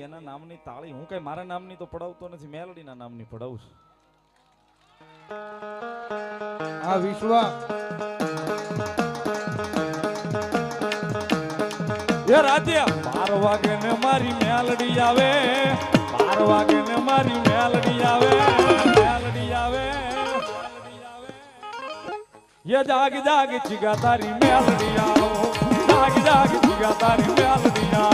એના નામની તાળી હું કઈ મારા નામની તો પડાવતો નથી, મેલડીના નામની પડાવું છું. આ વિશ્વ એ રાતે 12 વાગે ને મારી મેલડી આવે, 12 વાગે ને મારી મેલડી આવે, મેલડી આવે, એ જાગ જાગ ચીગા તારી મેલડી આવો, જાગ જાગ ચીગા તારી મેલડી આવો.